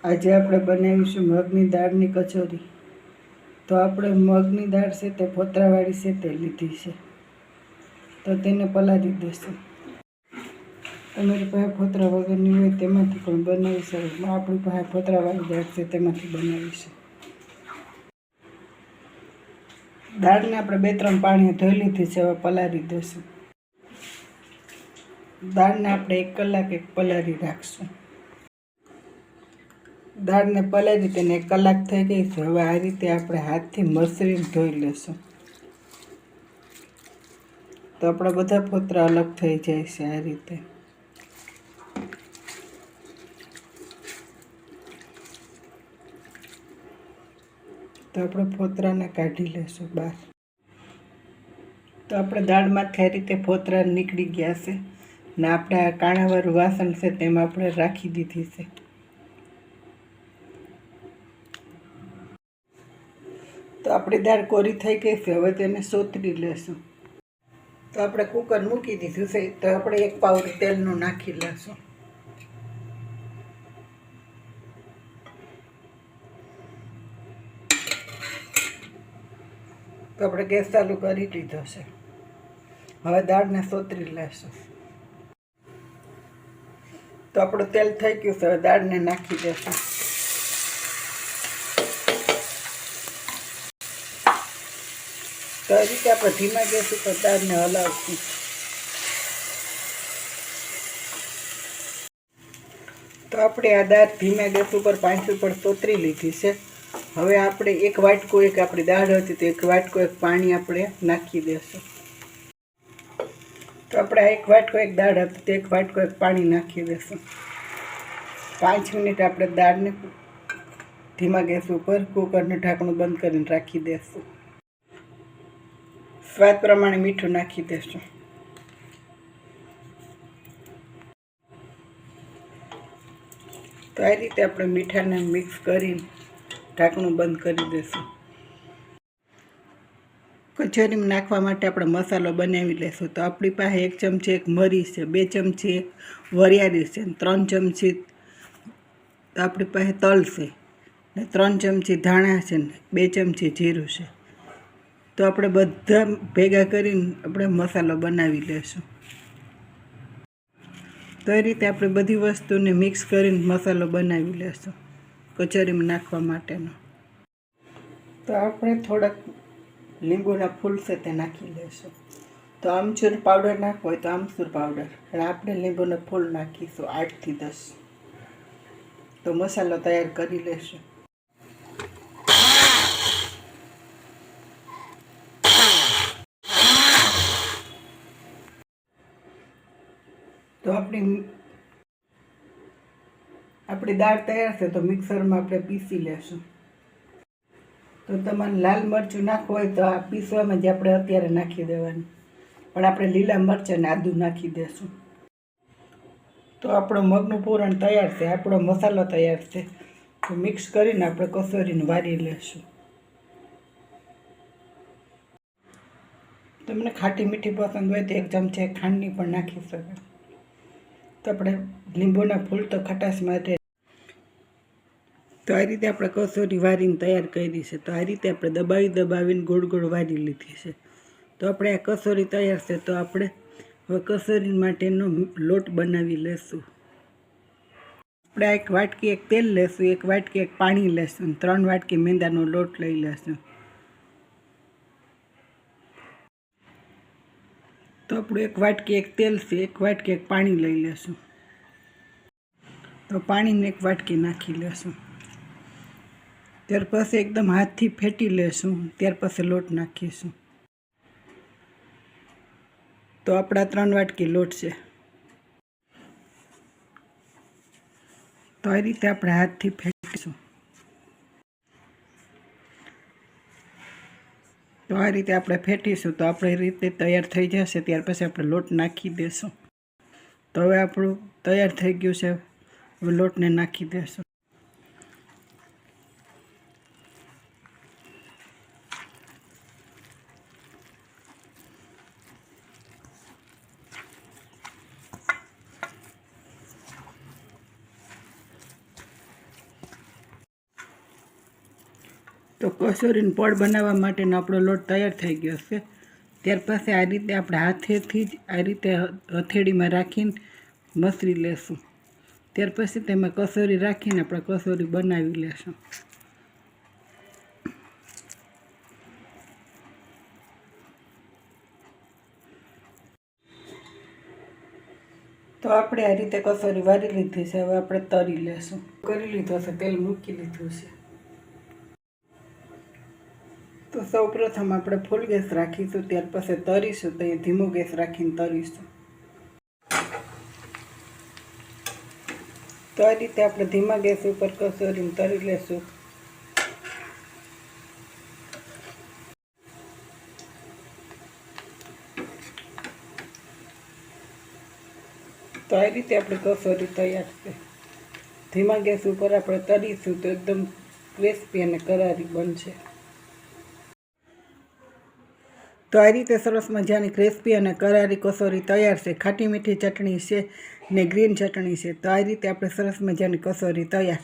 આજે આપણે બનાવીશું મગની દાળની કચોરી। તો આપણે મગની દાળ છે તે ફોતરાવાળી છે તે લીધી છે, તો તેને પલાળી દેશું। તમારી પાસે ફોતરા વગરની હોય તેમાંથી પણ બનાવી શકો, આપણી પાસે ફોતરાવાળી દાળ છે તેમાંથી બનાવીશું। દાળને આપણે 2-3 પાણી ધોઈ લીધી છે, હવે પલાળી દેશું। દાળને આપણે 1 કલાક પલાળી રાખશું। દાળને પલાળી તેને 1 કલાક થઈ ગઈ છે। હવે આ રીતે આપણે હાથથી મસળીને ધોઈ લેશું, તો આપણા બધા ફોતરા અલગ થઈ જાય છે। આ રીતે તો આપણે ફોતરાને કાઢી લેશું બહાર। તો આપણે દાળમાંથી આ રીતે ફોતરા નીકળી ગયા છે ને આપણે આ કાણાવાળું વાસણ છે તેમાં આપણે રાખી દીધી છે। તો આપણી દાળ કોરી થઈ ગઈ છે, હવે તેને સોતરી લેશું। તો આપણે કુકર મૂકી દીધું છે, તો આપણે 1 પાવડી તેલનું નાખી લેશું। તો આપણે ગેસ ચાલુ કરી દીધો છે, હવે દાળને સોતરી લેશું। તો આપણું તેલ થઈ ગયું છે, હવે દાળને નાખી દેશું। તો આ રીતે આપણે ધીમા ગેસ ઉપર દાળને હલાવશું। તો આપણે આ દાળ ધીમા ગેસ ઉપર 5 ઉપર સોતરી લીધી છે। હવે આપણે 1 વાટકો આપણી દાળ હતી તો 1 વાટકો પાણી આપણે નાખી દેશું। તો આપણે આ 1 વાટકો દાળ હતી તો 1 વાટકો પાણી નાખી દેશું। 5 મિનિટ આપણે દાળને ધીમા ગેસ ઉપર કુકરનું ઢાંકણું બંધ કરીને રાખી દેશું। સ્વાદ પ્રમાણે મીઠું નાખી દેશું। તો આ રીતે આપણે મીઠાને મિક્સ કરીને ઢાંકણું બંધ કરી દેશું। કચોરીમાં નાખવા માટે આપણે મસાલો બનાવી લેશું। તો આપણી પાસે 1 ચમચી મરી છે, 2 ચમચી વરિયાળી છે, 3 ચમચી આપણી પાસે તલ છે ને 3 ચમચી ધાણા છે ને 2 ચમચી જીરું છે। તો આપણે બધા ભેગા કરીને આપણે મસાલો બનાવી લેશું। તો એ રીતે આપણે બધી વસ્તુને મિક્સ કરીને મસાલો બનાવી લેશું કચોરીમાં નાખવા માટેનો। તો આપણે થોડાક લીંબુના ફૂલ છે તે નાખી લેશું। તો આમચૂર પાવડર નાખવો હોય તો આમચૂર પાવડર, અને આપણે લીંબુના ફૂલ નાખીશું 8 થી 10। તો મસાલો તૈયાર કરી લેશું। તો આપણી દાળ તૈયાર છે, તો મિક્સરમાં આપણે પીસી લેશું। તો તમારે લાલ મરચું નાખવું હોય તો આ પીસવામાં જ આપણે અત્યારે નાખી દેવાનું, પણ આપણે લીલા મરચાં અને આદું નાખી દેશું। તો આપણું મગનું પૂરણ તૈયાર છે, આપણો મસાલો તૈયાર છે। તો મિક્સ કરીને આપણે કચોરીને વારી લેશું। તમને ખાટી મીઠી પસંદ હોય તો 1 ચમચી ખાંડની પણ નાખી શકો। તો આપણે લીંબુના ફૂલ તો ખટાશ માટે। તો આ રીતે આપણે કચોરી વારીને તૈયાર કરી છે। તો આ રીતે આપણે દબાવીને ગોળ ગોળ વારી લીધી છે। તો આપણે આ કચોરી તૈયાર છે। તો આપણે હવે કચોરી માટેનો લોટ બનાવી લેશું। આપણે 1 વાટકી તેલ લેશું, 1 વાટકી પાણી લેશું, 3 વાટકી મેંદાનો લોટ લઈ લેશું। તો આપણું 1 વાટકી તેલ છે, 1 વાટકી પાણી લઈ લેશું। તો પાણીને 1 વાટકી નાખી લેશું। ત્યાર પછી એકદમ હાથથી ફેટી લેશું, ત્યાર પછી લોટ નાખીશું। તો આપણા 3 વાટકી લોટ છે। તો આ રીતે આપણે હાથથી ફેટીશું। તો આ રીતે આપણે ફેટીશું તો આપણી રીતે તૈયાર થઈ જશે। ત્યાર પછી આપણે લોટ નાખી દેશું। તો હવે આપણું તૈયાર થઈ ગયું છે, હવે લોટને નાખી દેશું। તો કસોરીનું પડ બનાવવા માટેનો આપણો લોટ તૈયાર થઈ ગયો છે. ત્યાર પછી આ રીતે આપણે હાથેથી જ આ રીતે હથેળીમાં રાખીને મસળી લેશું. ત્યાર પછી તેમાં કસોરી રાખીને આપણે કસોરી બનાવી લેશું. તો આપણે આ રીતે કસોરી વારી લીધી છે. હવે આપણે તરી લેશું. કરી લીધો છે, તેલ મૂકી લીધું છે. તો સૌ પ્રથમ આપણે ફૂલ ગેસ રાખીશું. ત્યાર પછી તરીશું તો એ ધીમો ગેસ રાખીને તરીશું. તો આ રીતે આપણે ધીમા ગેસ ઉપર કસોરીને તરી લેશું. તો આ રીતે આપણી કસોરી તૈયાર છે. ધીમા ગેસ ઉપર આપણે તરીશું તો એકદમ ક્રિસ્પી અને કરારી બનશે. તો આ રીતે સરસ મજાની ક્રિસ્પી અને કરારી કસોરી તૈયાર છે. ખાટી મીઠી ચટણી છે ને ગ્રીન ચટણી છે. તો આ રીતે આપણે સરસ મજાની કસોરી તૈયાર.